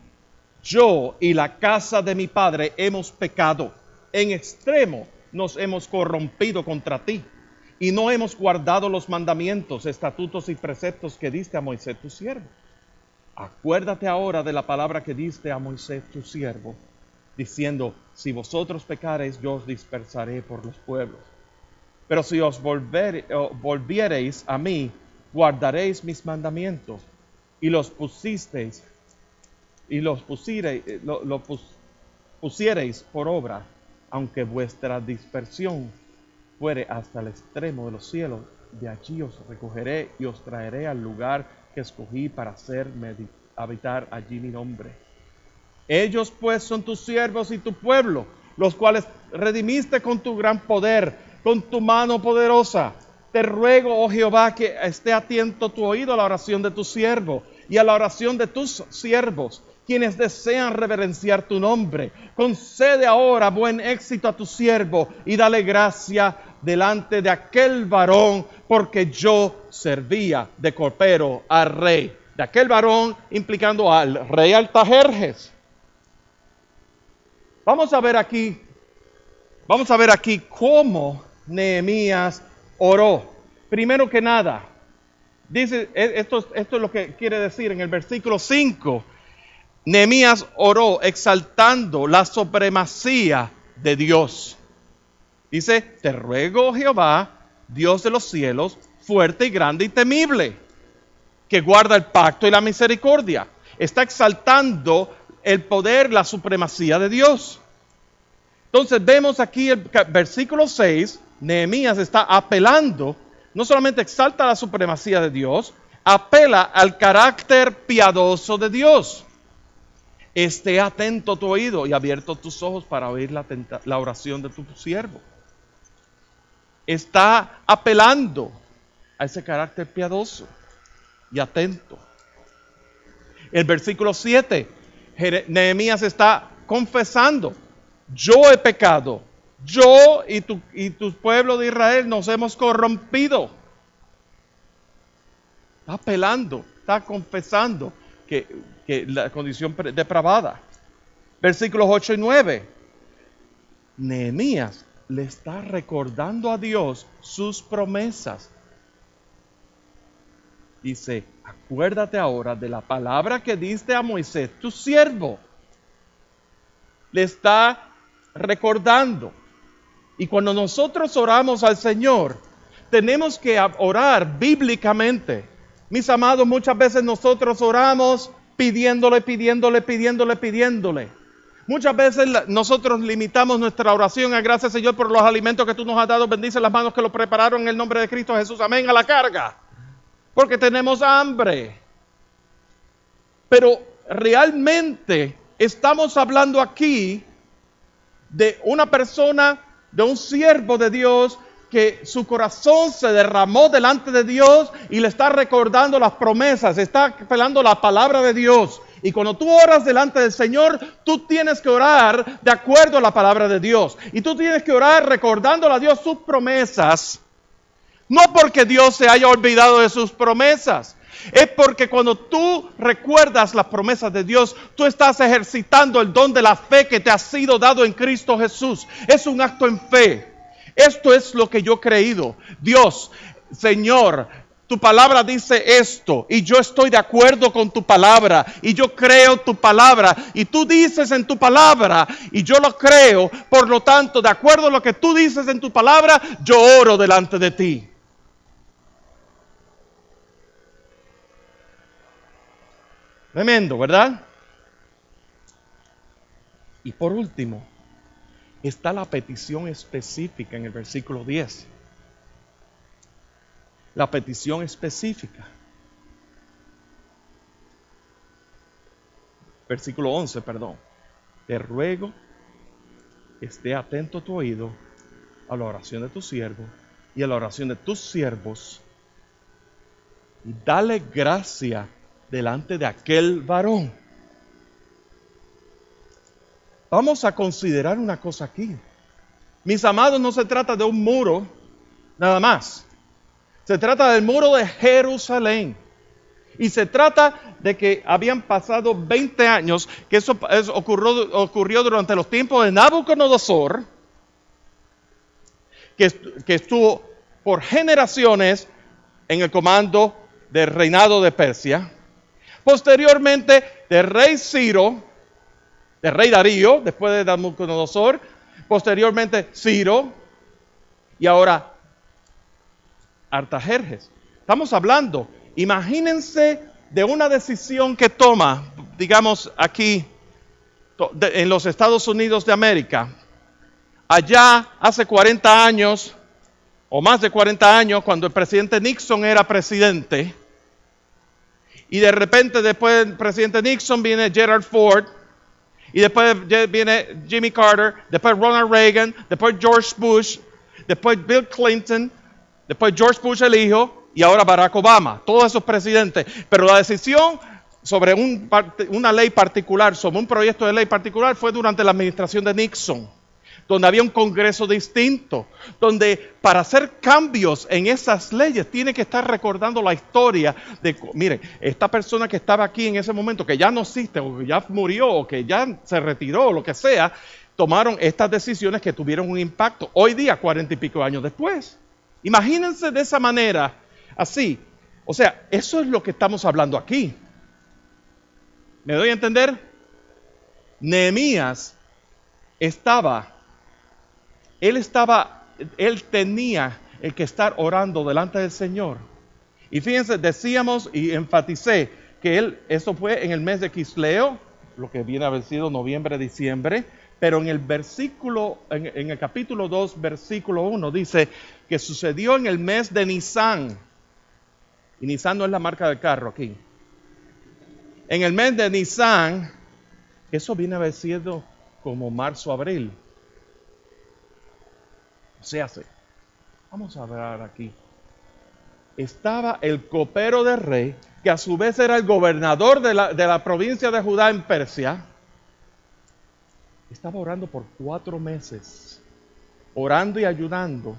yo y la casa de mi padre hemos pecado, en extremo nos hemos corrompido contra ti, y no hemos guardado los mandamientos, estatutos y preceptos que diste a Moisés tu siervo. Acuérdate ahora de la palabra que diste a Moisés tu siervo, diciendo, si vosotros pecareis, yo os dispersaré por los pueblos. Pero si os volviereis a mí, guardaréis mis mandamientos, y los pusiereis por obra, aunque vuestra dispersión fuere hasta el extremo de los cielos, de allí os recogeré y os traeré al lugar que escogí para habitar allí mi nombre. Ellos pues son tus siervos y tu pueblo, los cuales redimiste con tu gran poder, con tu mano poderosa. Te ruego, oh Jehová, que esté atento tu oído a la oración de tu siervo y a la oración de tus siervos, quienes desean reverenciar tu nombre. Concede ahora buen éxito a tu siervo y dale gracia delante de aquel varón, porque yo servía de copero al rey. De aquel varón implicando al rey Artajerjes. Vamos a ver aquí cómo Nehemías oró. Primero que nada, dice, esto es lo que quiere decir en el versículo 5. Nehemías oró exaltando la supremacía de Dios. Dice, te ruego, Jehová, Dios de los cielos, fuerte y grande y temible, que guarda el pacto y la misericordia. Está exaltando el poder, la supremacía de Dios. Entonces vemos aquí el versículo 6, Nehemías está apelando, no solamente exalta la supremacía de Dios, apela al carácter piadoso de Dios. Esté atento tu oído y abierto tus ojos para oír la oración de tu siervo. Está apelando a ese carácter piadoso y atento. El versículo 7, Nehemías está confesando, yo he pecado, yo y tu pueblo de Israel nos hemos corrompido. Está apelando, está confesando que la condición depravada. Versículos 8 y 9. Nehemías le está recordando a Dios sus promesas. Dice, acuérdate ahora de la palabra que diste a Moisés, tu siervo. Le está recordando. Y cuando nosotros oramos al Señor, tenemos que orar bíblicamente. Mis amados, muchas veces nosotros oramos pidiéndole. Muchas veces nosotros limitamos nuestra oración a gracias, Señor, por los alimentos que tú nos has dado. Bendice las manos que lo prepararon en el nombre de Cristo Jesús. Amén, a la carga. Porque tenemos hambre. Pero realmente estamos hablando aquí de una persona, de un siervo de Dios, que su corazón se derramó delante de Dios y le está recordando las promesas, está apelando la palabra de Dios. Y cuando tú oras delante del Señor, tú tienes que orar de acuerdo a la palabra de Dios. Y tú tienes que orar recordándole a Dios sus promesas, No porque Dios se haya olvidado de sus promesas. Es porque cuando tú recuerdas las promesas de Dios, tú estás ejercitando el don de la fe que te ha sido dado en Cristo Jesús. Es un acto en fe. Esto es lo que yo he creído. Dios, Señor, tu palabra dice esto y yo estoy de acuerdo con tu palabra y yo creo tu palabra y tú dices en tu palabra y yo lo creo. Por lo tanto, de acuerdo a lo que tú dices en tu palabra, yo oro delante de ti. Tremendo, ¿verdad? Y por último, está la petición específica en el versículo 10. La petición específica. Versículo 11, perdón. Te ruego que esté atento tu oído a la oración de tu siervo y a la oración de tus siervos y dale gracia delante de aquel varón. Vamos a considerar una cosa aquí. Mis amados, no se trata de un muro, nada más. Se trata del muro de Jerusalén. Y se trata de que habían pasado 20 años, que eso ocurrió durante los tiempos de Nabucodonosor, que estuvo por generaciones en el comando del reinado de Persia. Posteriormente, del rey Ciro, del rey Darío, después de Nabucodonosor, posteriormente Ciro, y ahora Artajerjes. Estamos hablando, imagínense de una decisión que toma, digamos aquí, en los Estados Unidos de América. Allá hace 40 años, o más de 40 años, cuando el presidente Nixon era presidente, y de repente después del presidente Nixon viene Gerald Ford, y después viene Jimmy Carter, después Ronald Reagan, después George Bush, después Bill Clinton, después George Bush el hijo, y ahora Barack Obama, todos esos presidentes. Pero la decisión sobre una ley particular, sobre un proyecto de ley particular, fue durante la administración de Nixon, donde había un congreso distinto, donde para hacer cambios en esas leyes tiene que estar recordando la historia de, miren, esta persona que estaba aquí en ese momento, que ya no existe, o que ya murió, o que ya se retiró, o lo que sea, tomaron estas decisiones que tuvieron un impacto hoy día, 40 y pico años después. Imagínense de esa manera, así. O sea, eso es lo que estamos hablando aquí. ¿Me doy a entender? Nehemías él tenía el que estar orando delante del Señor. Y fíjense, decíamos y enfaticé que eso fue en el mes de Quisleo, lo que viene a haber sido noviembre, diciembre, pero en el capítulo 2, versículo 1, dice que sucedió en el mes de Nisan. Y Nisan no es la marca del carro aquí. En el mes de Nisan, eso viene a haber sido como marzo, abril. Vamos a ver aquí. Estaba el copero del rey, que a su vez era el gobernador de la provincia de Judá en Persia. Estaba orando por 4 meses, orando y ayudando,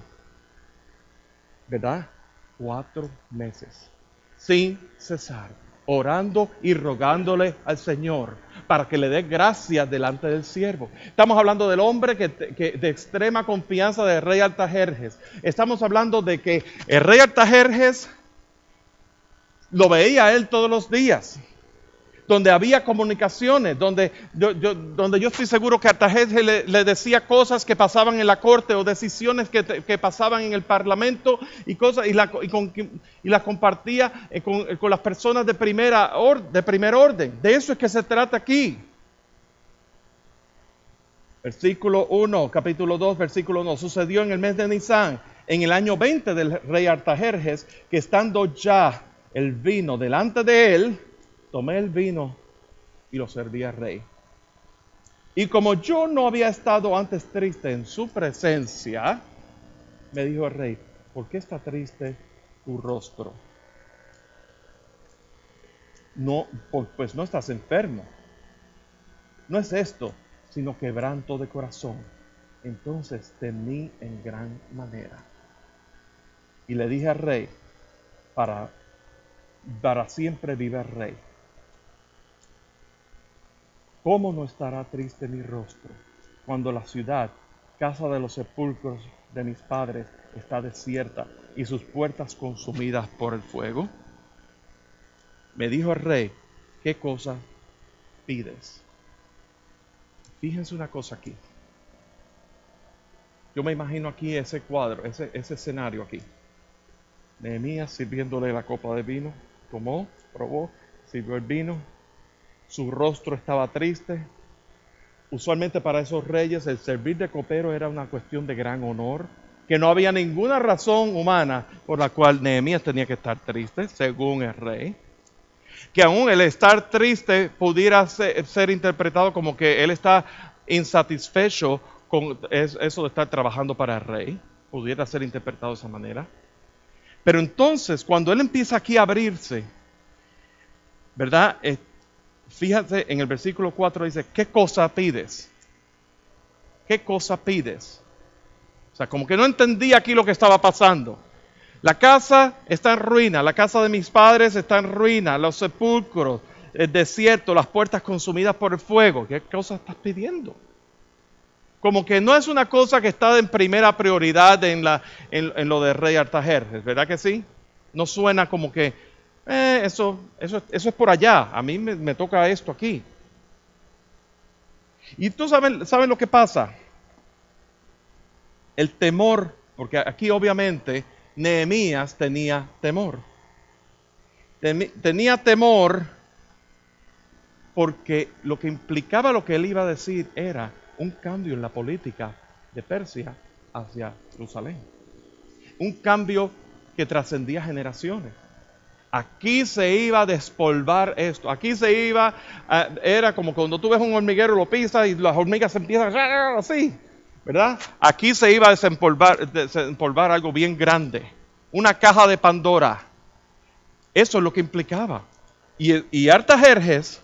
¿verdad? 4 meses, sin cesar, orando y rogándole al Señor para que le dé gracia delante del siervo. Estamos hablando del hombre que de extrema confianza del rey Artajerjes. Estamos hablando de que el rey Artajerjes lo veía a él todos los días, donde había comunicaciones, donde yo estoy seguro que Artajerjes le decía cosas que pasaban en la corte o decisiones que pasaban en el parlamento y cosas y las compartía con las personas de primer orden. De eso es que se trata aquí. Versículo 1, capítulo 2, versículo 1. Sucedió en el mes de Nisan, en el año 20 del rey Artajerjes, que estando ya el vino delante de él, tomé el vino y lo serví al rey. Y como yo no había estado antes triste en su presencia, me dijo el rey, ¿por qué está triste tu rostro? No, pues no estás enfermo. No es esto, sino quebranto de corazón. Entonces temí en gran manera. Y le dije al rey, para siempre vive el rey. ¿Cómo no estará triste mi rostro cuando la ciudad, casa de los sepulcros de mis padres, está desierta y sus puertas consumidas por el fuego? Me dijo el rey, ¿qué cosa pides? Fíjense una cosa aquí. Yo me imagino aquí ese cuadro, ese escenario aquí. Nehemías sirviéndole la copa de vino, tomó, probó, sirvió el vino. Su rostro estaba triste. Usualmente para esos reyes el servir de copero era una cuestión de gran honor, que no había ninguna razón humana por la cual Nehemías tenía que estar triste, según el rey. Que aún el estar triste pudiera ser interpretado como que él está insatisfecho con eso de estar trabajando para el rey. Pudiera ser interpretado de esa manera. Pero entonces, cuando él empieza aquí a abrirse, ¿verdad? Fíjate, en el versículo 4 dice, ¿qué cosa pides? ¿Qué cosa pides? O sea, como que no entendía aquí lo que estaba pasando. La casa está en ruina, la casa de mis padres está en ruina, los sepulcros, el desierto, las puertas consumidas por el fuego. ¿Qué cosa estás pidiendo? Como que no es una cosa que está en primera prioridad en lo del rey Artajerjes, ¿verdad que sí? No suena como que eso es por allá, a mí me toca esto aquí. Y tú saben lo que pasa. El temor, porque aquí obviamente Nehemías tenía temor. Tenía temor porque lo que implicaba lo que él iba a decir era un cambio en la política de Persia hacia Jerusalén. Un cambio que trascendía generaciones. Aquí se iba a despolvar esto. Aquí se iba, era como cuando tú ves un hormiguero, lo pisas y las hormigas se empiezan así, ¿verdad? Aquí se iba a desempolvar algo bien grande. Una caja de Pandora. Eso es lo que implicaba. Y Artajerjes,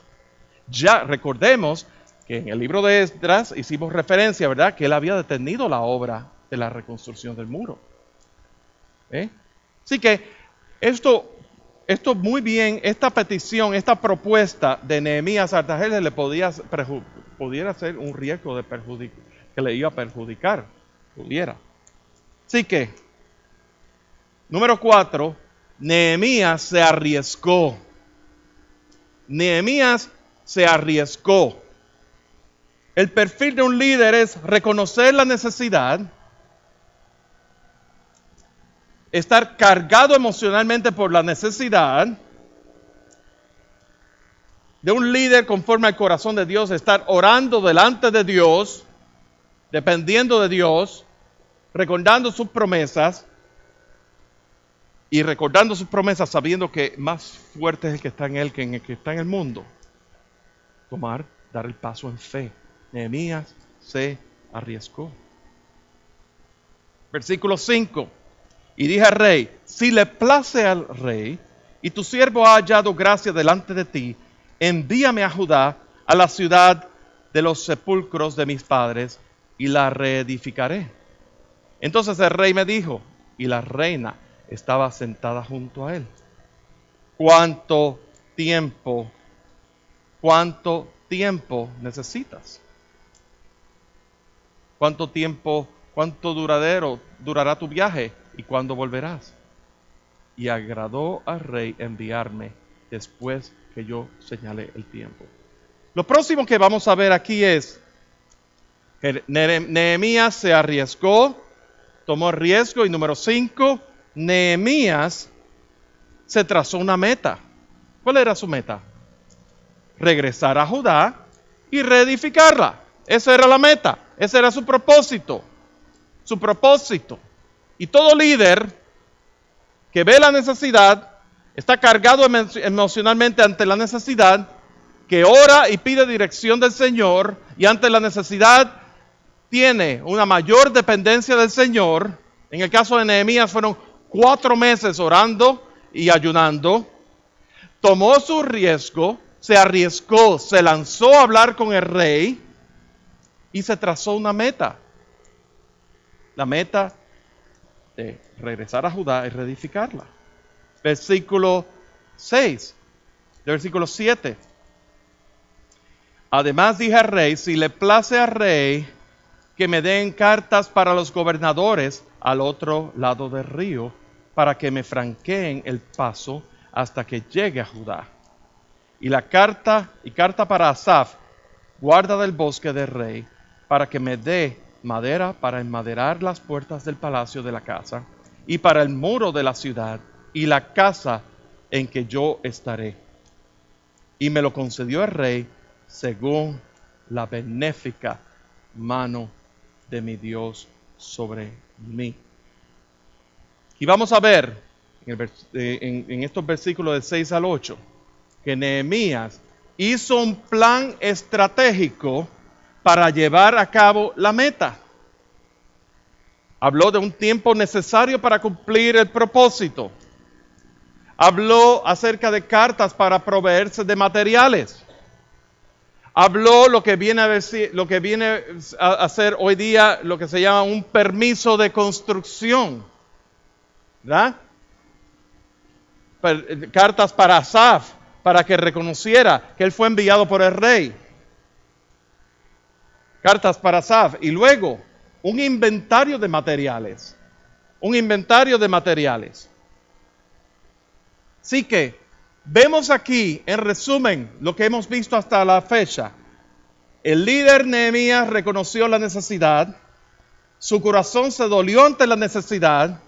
ya recordemos que en el libro de Esdras hicimos referencia, ¿verdad? Que él había detenido la obra de la reconstrucción del muro. Así que esto muy bien, esta petición, esta propuesta de Nehemías a Artajerjes le pudiera ser un riesgo que le iba a perjudicar. Pudiera. Así que, número 4, Nehemías se arriesgó. Nehemías se arriesgó. El perfil de un líder es reconocer la necesidad, estar cargado emocionalmente por la necesidad de un líder conforme al corazón de Dios, estar orando delante de Dios, dependiendo de Dios, recordando sus promesas y recordando sus promesas sabiendo que más fuerte es el que está en él que en el que está en el mundo. Dar el paso en fe. Nehemías se arriesgó. Versículo 5. Y dije al rey, si le place al rey, y tu siervo ha hallado gracia delante de ti, envíame a Judá, a la ciudad de los sepulcros de mis padres, y la reedificaré. Entonces el rey me dijo, y la reina estaba sentada junto a él, ¿cuánto tiempo necesitas? ¿Cuánto durará tu viaje? ¿Y cuándo volverás? Y agradó al rey enviarme después que yo señalé el tiempo. Lo próximo que vamos a ver aquí es que Nehemías se arriesgó, tomó riesgo, y número 5, Nehemías se trazó una meta. ¿Cuál era su meta? Regresar a Judá y reedificarla. Esa era la meta, ese era su propósito. Su propósito. Y todo líder que ve la necesidad, está cargado emocionalmente ante la necesidad, que ora y pide dirección del Señor, y ante la necesidad tiene una mayor dependencia del Señor. En el caso de Nehemías fueron 4 meses orando y ayunando. Tomó su riesgo, se arriesgó, se lanzó a hablar con el rey y se trazó una meta. La meta de regresar a Judá y reedificarla. Versículo 6, versículo 7. Además dije al rey, si le place al rey que me den cartas para los gobernadores al otro lado del río, para que me franqueen el paso hasta que llegue a Judá. Y carta para Asaf, guarda del bosque del rey, para que me dé madera para enmaderar las puertas del palacio de la casa, y para el muro de la ciudad, y la casa en que yo estaré. Y me lo concedió el rey, según la benéfica mano de mi Dios sobre mí. Y vamos a ver en estos versículos del 6 al 8 que Nehemías hizo un plan estratégico para llevar a cabo la meta. Habló de un tiempo necesario para cumplir el propósito. Habló acerca de cartas para proveerse de materiales. Habló lo que viene a ser hoy día lo que se llama un permiso de construcción, ¿verdad? Cartas para Asaf, para que reconociera que él fue enviado por el rey. Cartas para Asaf. Y luego, un inventario de materiales. Un inventario de materiales. Así que, vemos aquí, en resumen, lo que hemos visto hasta la fecha. El líder Nehemías reconoció la necesidad. Su corazón se dolió ante la necesidad.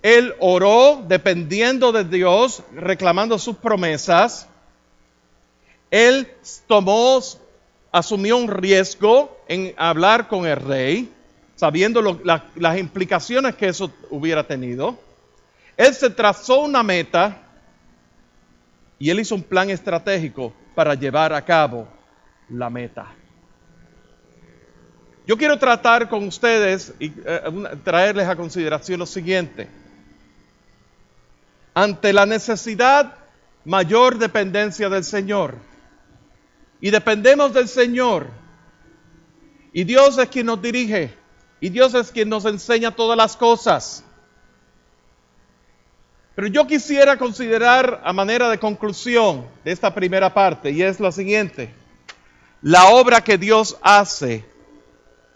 Él oró dependiendo de Dios, reclamando sus promesas. Él asumió un riesgo en hablar con el rey, sabiendo las implicaciones que eso hubiera tenido. Él se trazó una meta y él hizo un plan estratégico para llevar a cabo la meta. Yo quiero tratar con ustedes y traerles a consideración lo siguiente. Ante la necesidad, mayor dependencia del Señor. Y dependemos del Señor. Y Dios es quien nos dirige. Y Dios es quien nos enseña todas las cosas. Pero yo quisiera considerar a manera de conclusión de esta primera parte, y es la siguiente. La obra que Dios hace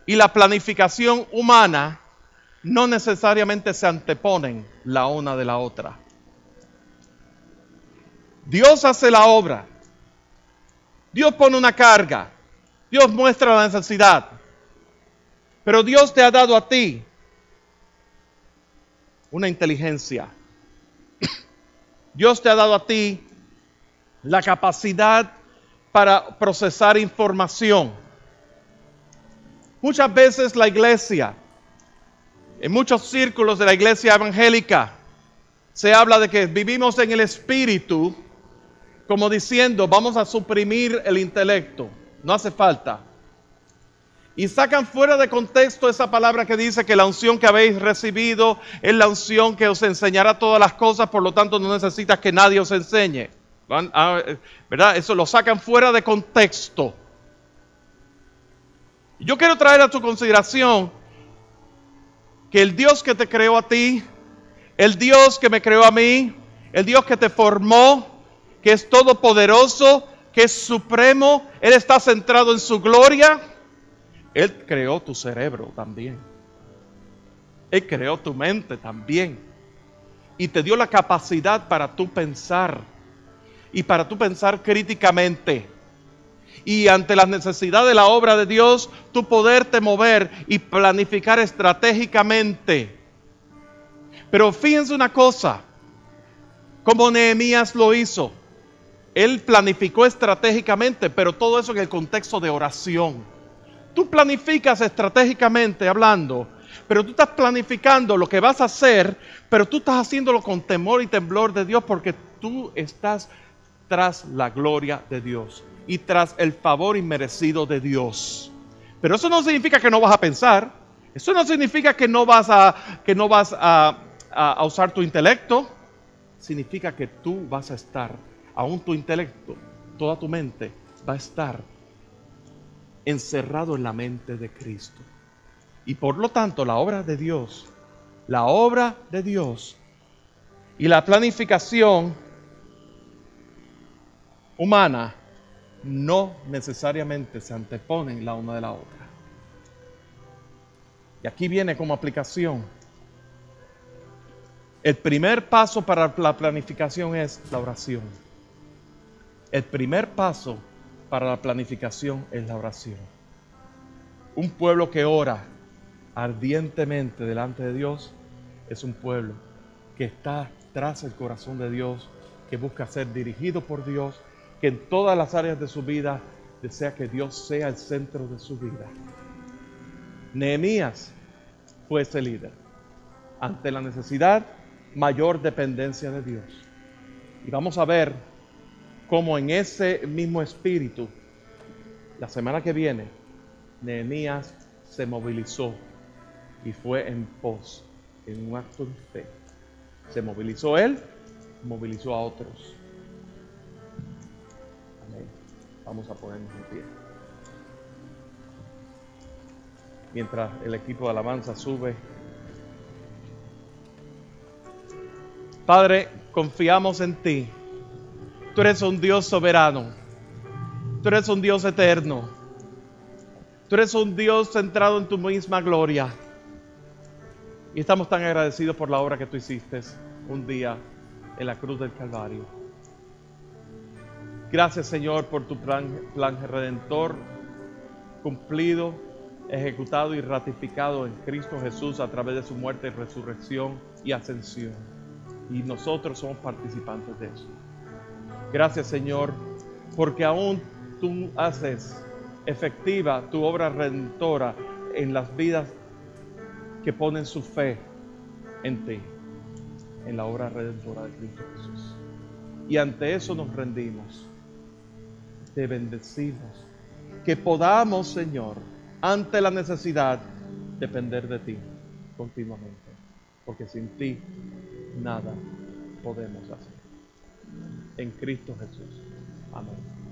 y la planificación humana no necesariamente se anteponen la una de la otra. Dios hace la obra. Dios pone una carga. Dios muestra la necesidad. Pero Dios te ha dado a ti una inteligencia. Dios te ha dado a ti la capacidad para procesar información. Muchas veces la iglesia, en muchos círculos de la iglesia evangélica, se habla de que vivimos en el espíritu, como diciendo, vamos a suprimir el intelecto. No hace falta. Y sacan fuera de contexto esa palabra que dice que la unción que habéis recibido es la unción que os enseñará todas las cosas, por lo tanto no necesitas que nadie os enseñe. ¿Verdad? Eso lo sacan fuera de contexto. Yo quiero traer a tu consideración que el Dios que te creó a ti, el Dios que me creó a mí, el Dios que te formó, que es todopoderoso, que es supremo, Él está centrado en su gloria. Él creó tu cerebro también. Él creó tu mente también. Y te dio la capacidad para tú pensar. Y para tú pensar críticamente. Y ante la necesidad de la obra de Dios, tú poderte mover y planificar estratégicamente. Pero fíjense una cosa. Como Nehemías lo hizo. Él planificó estratégicamente, pero todo eso en el contexto de oración. Tú planificas estratégicamente hablando, pero tú estás planificando lo que vas a hacer, pero tú estás haciéndolo con temor y temblor de Dios porque tú estás tras la gloria de Dios y tras el favor inmerecido de Dios. Pero eso no significa que no vas a pensar, eso no significa que no vas a usar tu intelecto, significa que tú vas a estar, aún tu intelecto, toda tu mente va a estar encerrado en la mente de Cristo. Y por lo tanto la obra de Dios la obra de Dios y la planificación humana no necesariamente se anteponen la una de la otra. Y aquí viene como aplicación. El primer paso para la planificación es la oración. El primer paso para la planificación es la oración. Un pueblo que ora ardientemente delante de Dios es un pueblo que está tras el corazón de Dios, que busca ser dirigido por Dios, que en todas las áreas de su vida desea que Dios sea el centro de su vida. Nehemías fue ese líder. Ante la necesidad, mayor dependencia de Dios. Y vamos a ver cómo en ese mismo espíritu, la semana que viene, Nehemías se movilizó y fue en pos, en un acto de fe. Se movilizó él, movilizó a otros. Amén. Vamos a ponernos en pie. Mientras el equipo de alabanza sube. Padre, confiamos en ti. Tú eres un Dios soberano. Tú eres un Dios eterno. Tú eres un Dios centrado en tu misma gloria. Y estamos tan agradecidos por la obra que tú hiciste un día en la cruz del Calvario. Gracias, Señor, por tu plan redentor cumplido, ejecutado y ratificado en Cristo Jesús a través de su muerte, resurrección y ascensión. Y nosotros somos participantes de eso. Gracias, Señor, porque aún tú haces efectiva tu obra redentora en las vidas que ponen su fe en ti, en la obra redentora de Cristo Jesús. Y ante eso nos rendimos, te bendecimos, que podamos, Señor, ante la necesidad, depender de ti continuamente, porque sin ti nada podemos hacer. En Cristo Jesús. Amén.